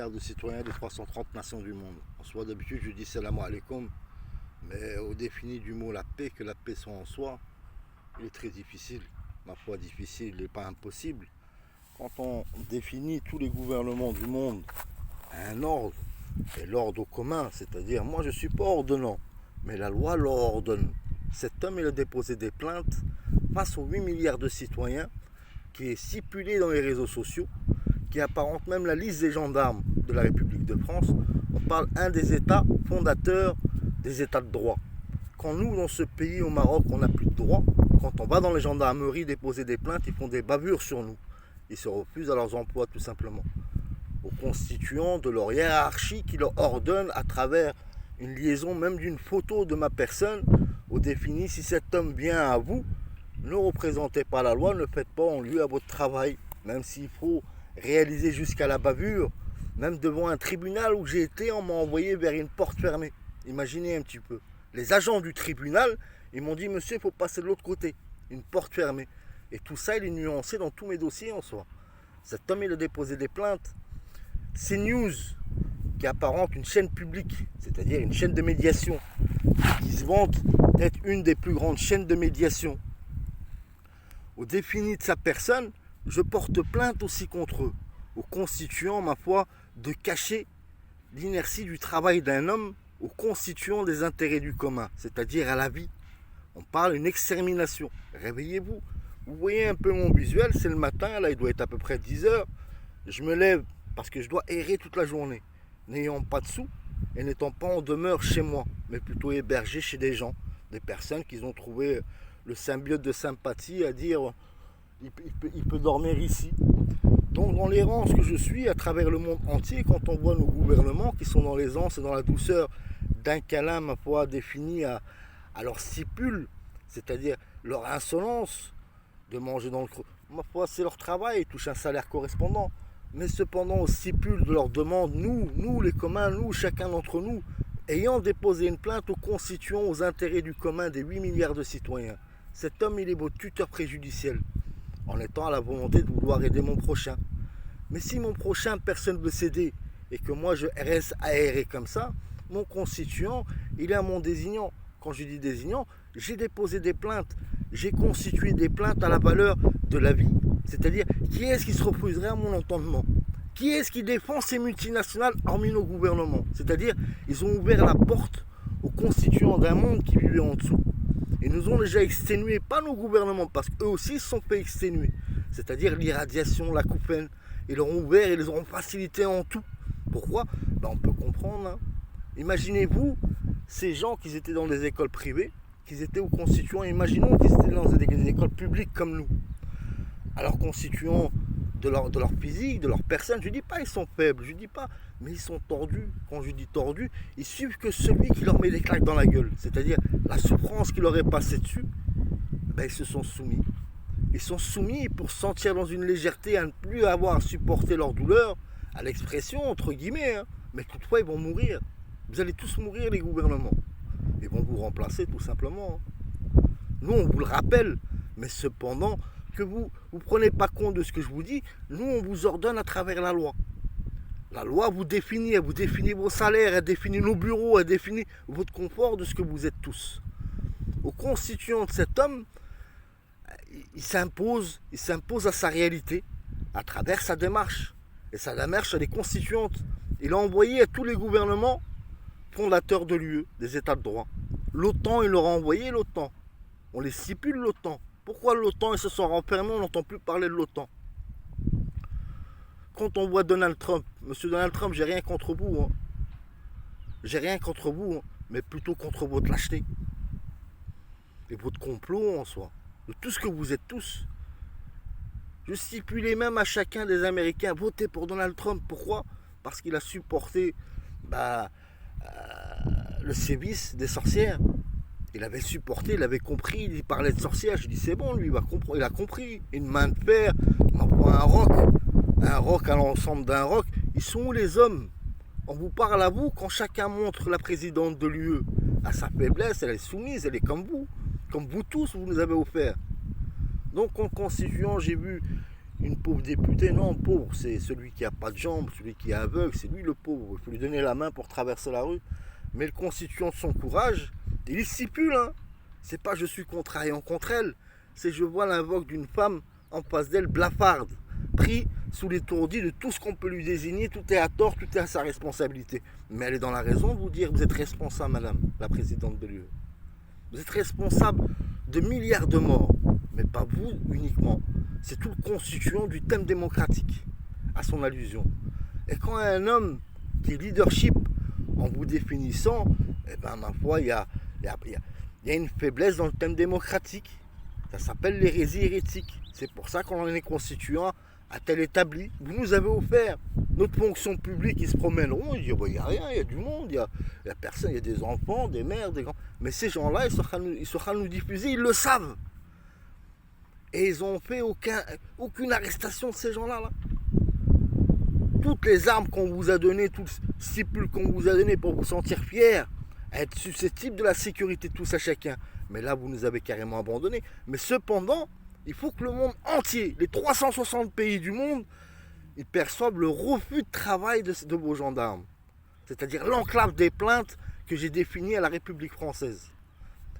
milliards de citoyens des 330 nations du monde. En soi, d'habitude, je dis salam alaikum, mais au défini du mot la paix, que la paix soit en soi, il est très difficile. Ma foi, difficile, il n'est pas impossible. Quand on définit tous les gouvernements du monde à un ordre, et l'ordre commun, c'est-à-dire, moi je ne suis pas ordonnant, mais la loi l'ordonne. Cet homme, il a déposé des plaintes face aux 8 milliards de citoyens, qui est stipulé dans les réseaux sociaux, qui apparente même la liste des gendarmes de la République de France. On parle un des États fondateurs des États de droit. Quand nous, dans ce pays, au Maroc, on n'a plus de droit, quand on va dans les gendarmeries déposer des plaintes, ils font des bavures sur nous. Ils se refusent à leurs emplois, tout simplement. Aux constituants de leur hiérarchie qui leur ordonne, à travers une liaison même d'une photo de ma personne, au défini, si cet homme vient à vous, ne représentez pas la loi, ne faites pas en lieu à votre travail. Même s'il faut réaliser jusqu'à la bavure, même devant un tribunal où j'ai été, on m'a envoyé vers une porte fermée. Imaginez un petit peu. Les agents du tribunal, ils m'ont dit, monsieur, il faut passer de l'autre côté, une porte fermée. Et tout ça, il est nuancé dans tous mes dossiers en soi. Cet homme, il a déposé des plaintes. CNews, qui apparente une chaîne publique, c'est-à-dire une chaîne de médiation, qui se vante d'être une des plus grandes chaînes de médiation, au défini de sa personne, je porte plainte aussi contre eux, aux constituants, ma foi, de cacher l'inertie du travail d'un homme, aux constituants des intérêts du commun, c'est-à-dire à la vie. On parle d'une extermination. Réveillez-vous. Vous voyez un peu mon visuel, c'est le matin, là il doit être à peu près 10 heures. Je me lève parce que je dois errer toute la journée, n'ayant pas de sous et n'étant pas en demeure chez moi, mais plutôt hébergé chez des gens, des personnes qui ont trouvé le symbiote de sympathie à dire il peut dormir ici. Donc dans l'errance que je suis à travers le monde entier, quand on voit nos gouvernements qui sont dans l'aisance et dans la douceur d'un câlin, ma foi, défini à leur stipule, c'est-à-dire leur insolence de manger dans le creux. Ma foi, c'est leur travail, ils touchent un salaire correspondant. Mais cependant, au stipule de leur demande, nous les communs, nous, chacun d'entre nous, ayant déposé une plainte aux constituants, aux intérêts du commun des 8 milliards de citoyens, cet homme, il est votre tuteur préjudiciel, en étant à la volonté de vouloir aider mon prochain. Mais si mon prochain, personne ne veut s'aider, et que moi je reste aéré comme ça, mon constituant, il est à mon désignant. Quand je dis désignant, j'ai déposé des plaintes, j'ai constitué des plaintes à la valeur de la vie. C'est-à-dire, qui est-ce qui se refuserait à mon entendement? Qui est-ce qui défend ces multinationales hormis nos gouvernements? C'est-à-dire, ils ont ouvert la porte aux constituants d'un monde qui vivait en dessous. Ils nous ont déjà exténués, pas nos gouvernements, parce qu'eux aussi se sont fait exténuer. C'est-à-dire l'irradiation, la coupaine. Ils leur ont ouvert et les ont facilité en tout. Pourquoi? On peut comprendre. Hein. Imaginez-vous ces gens qui étaient dans des écoles privées, qui étaient aux constituants, imaginons qu'ils étaient dans des écoles publiques comme nous. Alors constituants de leur physique, de leur personne, je ne dis pas ils sont faibles, je ne dis pas, mais ils sont tordus. Quand je dis tordus, ils suivent que celui qui leur met des claques dans la gueule, c'est-à-dire la souffrance qui leur est passée dessus, ils se sont soumis. Ils sont soumis pour se sentir dans une légèreté à ne plus avoir à supporter leur douleur, à l'expression entre guillemets, hein, mais toutefois ils vont mourir. Vous allez tous mourir les gouvernements. Ils vont vous remplacer tout simplement. Hein. Nous on vous le rappelle, mais cependant, que vous ne prenez pas compte de ce que je vous dis, nous on vous ordonne à travers la loi. La loi vous définit, elle vous définit vos salaires, elle définit nos bureaux, elle définit votre confort de ce que vous êtes tous. Au constituant de cet homme, il s'impose à sa réalité à travers sa démarche. Et sa démarche, elle est constituante. Il a envoyé à tous les gouvernements fondateurs de l'UE, des États de droit. L'OTAN, il leur a envoyé l'OTAN. On les stipule l'OTAN. Pourquoi l'OTAN, ils se sont renfermés, on n'entend plus parler de l'OTAN. Quand on voit Donald Trump, monsieur Donald Trump, j'ai rien contre vous. Hein. J'ai rien contre vous, hein, mais plutôt contre votre lâcheté. Et votre complot en soi. De tout ce que vous êtes tous. Je stipulais même à chacun des Américains, votez pour Donald Trump. Pourquoi? Parce qu'il a supporté le sévice des sorcières. Il avait supporté, il avait compris, il parlait de sorcières. Je dis c'est bon, lui, il a compris. Une main de fer, on prend un roc à l'ensemble d'un roc. Ils sont où les hommes? On vous parle à vous quand chacun montre la présidente de l'UE à sa faiblesse, elle est soumise, elle est comme vous tous, vous nous avez offert. Donc en constituant, j'ai vu Une pauvre députée, non, pauvre, c'est celui qui n'a pas de jambes, celui qui est aveugle, c'est lui le pauvre. Il faut lui donner la main pour traverser la rue. Mais le constituant de son courage, il y stipule, hein. C'est pas je suis contrariant contre elle, c'est je vois l'invoque d'une femme en face d'elle blafarde, pris sous l'étourdi de tout ce qu'on peut lui désigner, tout est à tort, tout est à sa responsabilité. Mais elle est dans la raison de vous dire, vous êtes responsable, madame la présidente de l'UE. Vous êtes responsable de milliards de morts, mais pas vous uniquement. C'est tout le constituant du thème démocratique, à son allusion. Et quand un homme qui est leadership, en vous définissant, eh ben, ma foi, il y a une faiblesse dans le thème démocratique. Ça s'appelle l'hérésie hérétique. C'est pour ça qu'on en est constituant à tel établi. Vous nous avez offert notre fonction publique, ils se promèneront, ils disent il n'y a rien, il y a du monde, il y a personne, il y a des enfants, des mères, des grands. Mais ces gens-là, ils seront nous diffuser, ils le savent. Et ils n'ont fait aucune arrestation de ces gens-là. Là. Toutes les armes qu'on vous a données, tout le stipule qu'on vous a donné pour vous sentir fiers, être susceptible de la sécurité de tous à chacun. Mais là, vous nous avez carrément abandonnés. Mais cependant, il faut que le monde entier, les 360 pays du monde, ils perçoivent le refus de travail de vos gendarmes. C'est-à-dire l'enclave des plaintes que j'ai définie à la République française.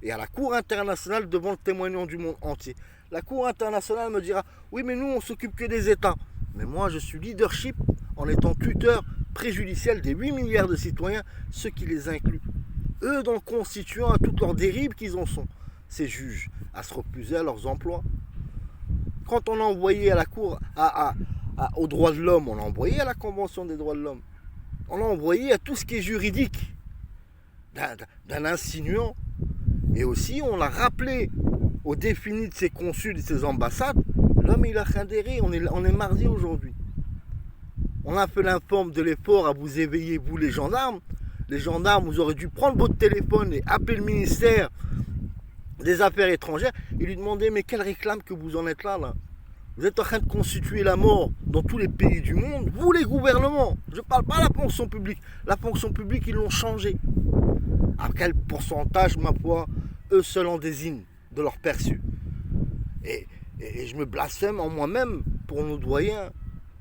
Et à la Cour internationale devant le témoignage du monde entier. La Cour internationale me dira, oui mais nous on s'occupe que des États. Mais moi je suis leadership en étant tuteur préjudiciel des 8 milliards de citoyens, ce qui les inclut. Eux dans le constituant à toutes leurs dérives qu'ils en sont. Ces juges à se refuser à leurs emplois. Quand on a envoyé à la Cour, aux droits de l'homme, on l'a envoyé à la Convention des droits de l'homme. On l'a envoyé à tout ce qui est juridique d'un insinuant. Et aussi, on l'a rappelé au défini de ses consuls et de ses ambassades. L'homme, il a radéré. On est mardi aujourd'hui. On a fait l'informe de l'effort à vous éveiller, vous les gendarmes. Les gendarmes, vous aurez dû prendre votre téléphone et appeler le ministère des Affaires étrangères et lui demander mais quelle réclame que vous en êtes là. Vous êtes en train de constituer la mort dans tous les pays du monde, vous les gouvernements. Je ne parle pas de la fonction publique. La fonction publique, ils l'ont changée. À quel pourcentage, ma foi, eux seuls en désignent de leur perçu. Et je me blasphème en moi-même pour nos doyens,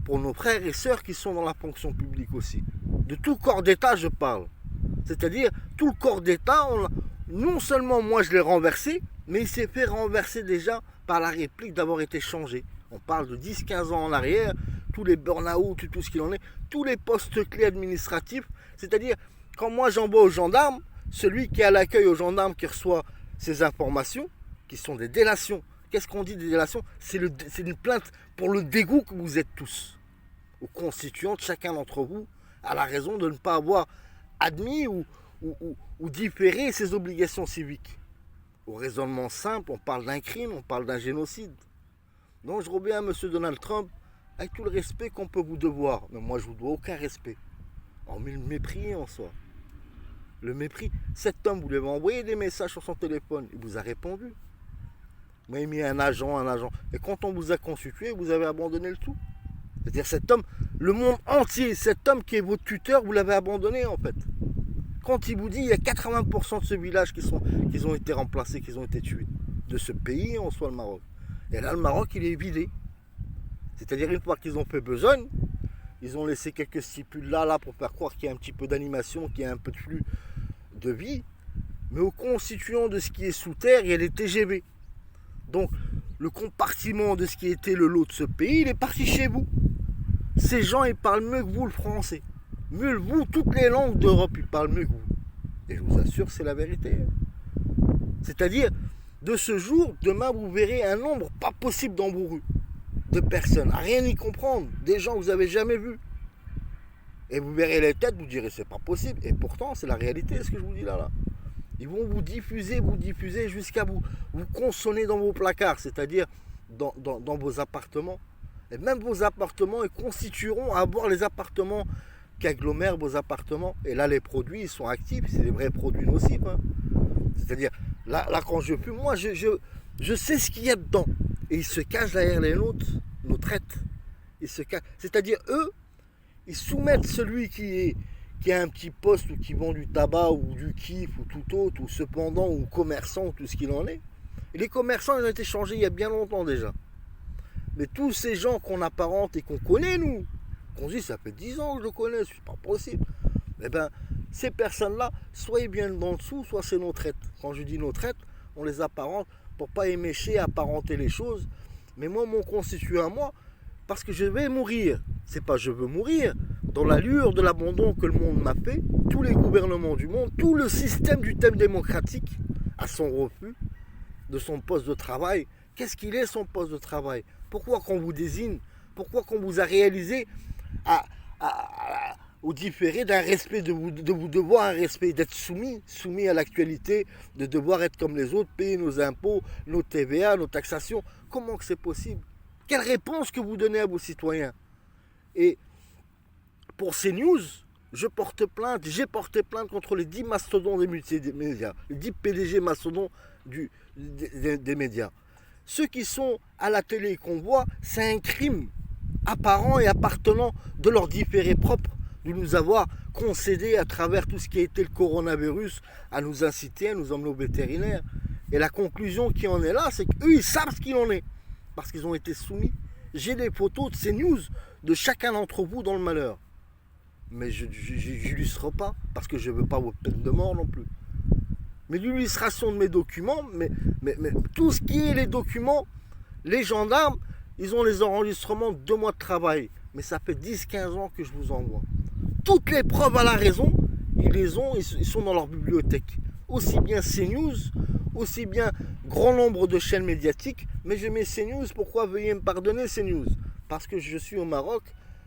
pour nos frères et sœurs qui sont dans la fonction publique aussi. De tout corps d'État, je parle. C'est-à-dire, tout le corps d'État, non seulement moi je l'ai renversé, mais il s'est fait renverser déjà par la réplique d'avoir été changé. On parle de 10-15 ans en arrière, tous les burn-out, tout ce qu'il en est, tous les postes clés administratifs. C'est-à-dire, quand moi j'envoie aux gendarmes, celui qui est à l'accueil aux gendarmes qui reçoit ces informations, qui sont des délations. Qu'est-ce qu'on dit des délations ? C'est une plainte pour le dégoût que vous êtes tous, aux constituants de chacun d'entre vous, à la raison de ne pas avoir admis ou différé ses obligations civiques. Au raisonnement simple, on parle d'un crime, on parle d'un génocide. Donc je reviens à M. Donald Trump, avec tout le respect qu'on peut vous devoir, mais moi je ne vous dois aucun respect. Hormis le mépris en soi. Le mépris. Cet homme, vous lui avez envoyé des messages sur son téléphone, il vous a répondu. Vous m'avez mis un agent. Et quand on vous a constitué, vous avez abandonné le tout. C'est-à-dire cet homme, le monde entier, cet homme qui est votre tuteur, vous l'avez abandonné en fait. Quand il vous dit, il y a 80% de ce village qui ont été remplacés, qui ont été tués. De ce pays en soi, le Maroc. Et là, le Maroc, il est vidé. C'est-à-dire, une fois qu'ils ont fait besogne, ils ont laissé quelques stipules là pour faire croire qu'il y a un petit peu d'animation, qu'il y a un peu de flux de vie. Mais au constituant de ce qui est sous terre, il y a les TGV. Donc, le compartiment de ce qui était le lot de ce pays, il est parti chez vous. Ces gens, ils parlent mieux que vous le français. Mieux que vous, toutes les langues d'Europe, ils parlent mieux que vous. Et je vous assure, c'est la vérité. C'est-à-dire, de ce jour, demain, vous verrez un nombre pas possible d'embourrus. De personnes, à rien y comprendre. Des gens que vous n'avez jamais vus. Et vous verrez les têtes, vous direz, c'est pas possible. Et pourtant, c'est la réalité, ce que je vous dis là. Ils vont vous diffuser jusqu'à vous consommer dans vos placards, c'est-à-dire dans vos appartements. Et même vos appartements, ils constitueront à avoir les appartements qui agglomèrent vos appartements. Et là, les produits, ils sont actifs, c'est des vrais produits nocifs. Hein. C'est-à-dire, là, quand je fume, moi, je sais ce qu'il y a dedans. Et ils se cachent derrière les nôtres, nos traites. Ils se cachent. C'est-à-dire, eux, ils soumettent celui qui a un petit poste ou qui vend du tabac ou du kiff ou tout autre, ou cependant, ou commerçant, ou tout ce qu'il en est. Et les commerçants, ils ont été changés il y a bien longtemps déjà. Mais tous ces gens qu'on apparente et qu'on connaît, nous, qu'on dit ça fait 10 ans que je le connais, c'est pas possible. Eh bien, ces personnes-là, soit ils viennent d'en dessous, soit c'est nos traites. Quand je dis nos traites, on les apparente pour pas émécher, apparenter les choses. Mais moi, mon constituant à moi, parce que je vais mourir, c'est pas je veux mourir, dans la lueur de l'abandon que le monde m'a fait, tous les gouvernements du monde, tout le système du thème démocratique à son refus de son poste de travail. Qu'est-ce qu'il est son poste de travail? Pourquoi qu'on vous désigne? Pourquoi qu'on vous a réalisé au différé d'un respect, de vous devoir un respect, d'être soumis à l'actualité, de devoir être comme les autres, payer nos impôts, nos TVA, nos taxations? Comment que c'est possible? Quelle réponse que vous donnez à vos citoyens? Et pour CNews, j'ai porté plainte contre les 10 mastodons des médias, les 10 PDG mastodons des médias. Ceux qui sont à la télé et qu'on voit, c'est un crime apparent et appartenant de leur différé propre de nous avoir concédé à travers tout ce qui a été le coronavirus à nous inciter, à nous emmener au vétérinaire. Et la conclusion qui en est là, c'est qu'eux, ils savent ce qu'il en est, parce qu'ils ont été soumis. J'ai des photos de CNews de chacun d'entre vous dans le malheur. Mais je n'illustrerai pas, parce que je ne veux pas votre peine de mort non plus. Mais l'illustration de mes documents, mais tout ce qui est les documents, les gendarmes, ils ont les enregistrements de 2 mois de travail. Mais ça fait 10-15 ans que je vous envoie. Toutes les preuves à la raison, ils sont dans leur bibliothèque. Aussi bien CNews, aussi bien grand nombre de chaînes médiatiques. Mais je mets CNews, pourquoi veuillez me pardonner CNews? Parce que je suis au Maroc,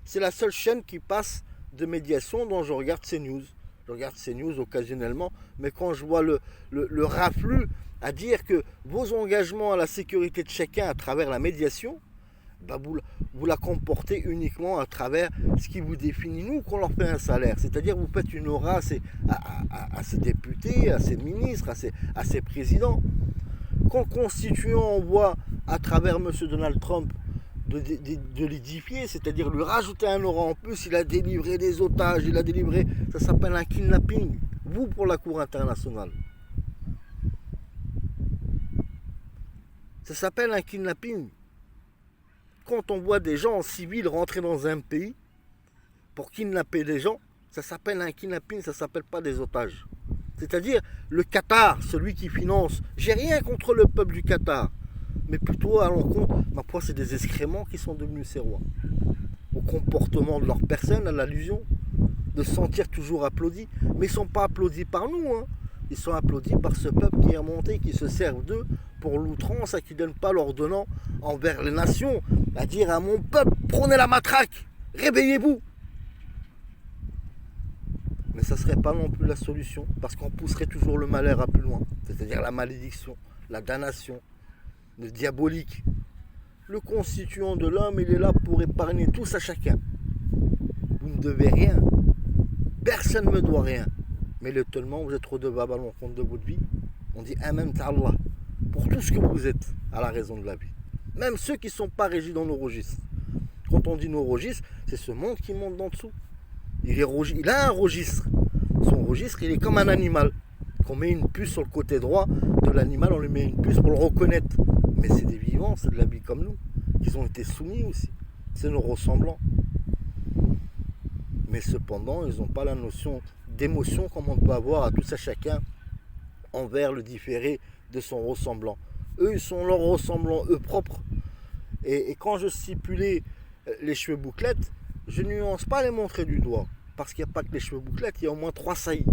c'est la seule chaîne qui passe de médiation dont je regarde CNews. Je regarde CNews occasionnellement, mais quand je vois le rafflux à dire que vos engagements à la sécurité de chacun à travers la médiation, bah vous la comportez uniquement à travers ce qui vous définit, nous, qu'on leur fait un salaire. C'est-à-dire vous faites une aura à ces députés, à ces ministres, à ces présidents. Quand constituant, on voit à travers M. Donald Trump de l'édifier, c'est-à-dire lui rajouter un aura en plus, il a délivré des otages, ça s'appelle un kidnapping. Vous, pour la Cour internationale. Ça s'appelle un kidnapping. Quand on voit des gens en civil rentrer dans un pays pour kidnapper des gens, ça s'appelle un kidnapping, ça ne s'appelle pas des otages. C'est-à-dire le Qatar, celui qui finance, j'ai rien contre le peuple du Qatar, mais plutôt à l'encontre, ma foi, c'est des excréments qui sont devenus ces rois. Au comportement de leur personne, à l'allusion, de se sentir toujours applaudis. Mais ils ne sont pas applaudis par nous, hein. Ils sont applaudis par ce peuple qui est remonté, qui se servent d'eux pour l'outrance, et qui ne donne pas l'ordonnant envers les nations, à dire à mon peuple, prenez la matraque, réveillez-vous. Mais ça ne serait pas non plus la solution, parce qu'on pousserait toujours le malheur à plus loin, c'est-à-dire la malédiction, la damnation, le diabolique. Le constituant de l'homme, il est là pour épargner tous à chacun. Vous ne devez rien, personne ne me doit rien, mais l'étonnement, vous êtes redevable à l'encontre de votre vie. On dit Amen ta'Allah, pour tout ce que vous êtes à la raison de la vie. Même ceux qui ne sont pas régis dans nos registres. Quand on dit nos registres, c'est ce monde qui monte d'en dessous. Il a un registre. Son registre, il est comme un animal. Qu'on met une puce sur le côté droit de l'animal, on lui met une puce pour le reconnaître. Mais c'est des vivants, c'est de la vie comme nous. Ils ont été soumis aussi. C'est nos ressemblants. Mais cependant, ils n'ont pas la notion d'émotion comme on peut avoir à tous à chacun envers le différé de son ressemblant. Eux, ils sont leurs ressemblants, eux propres. Et quand je stipulais les cheveux bouclettes, je ne nuance pas les montrer du doigt. Parce qu'il n'y a pas que les cheveux bouclettes, il y a au moins 3 saillies.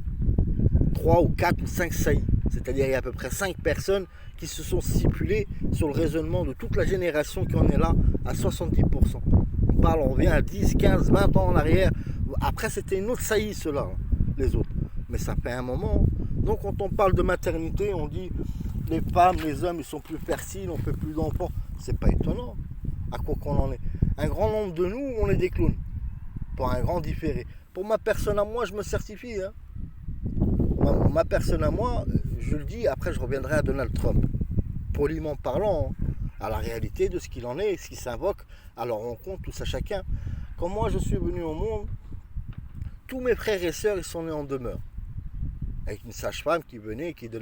3 ou 4 ou 5 saillies. C'est-à-dire il y a à peu près 5 personnes qui se sont stipulées sur le raisonnement de toute la génération qui en est là à 70%. On revient à 10, 15, 20 ans en arrière. Après, c'était une autre saillie, ceux-là, hein, les autres. Mais ça fait un moment. Donc, quand on parle de maternité, on dit les femmes, les hommes, ils sont plus fertiles, on ne fait plus d'enfants. C'est pas étonnant. À quoi qu'on en est. Un grand nombre de nous, on est des clowns. Pour un grand différé. Pour ma personne à moi, je me certifie. Hein. Ma personne à moi, je le dis, après je reviendrai à Donald Trump. Poliment parlant, hein, à la réalité de ce qu'il en est, ce qui s'invoque à leur rencontre, tous à chacun. Quand moi je suis venu au monde, tous mes frères et sœurs, ils sont nés en demeure. Avec une sage-femme qui venait et qui donnait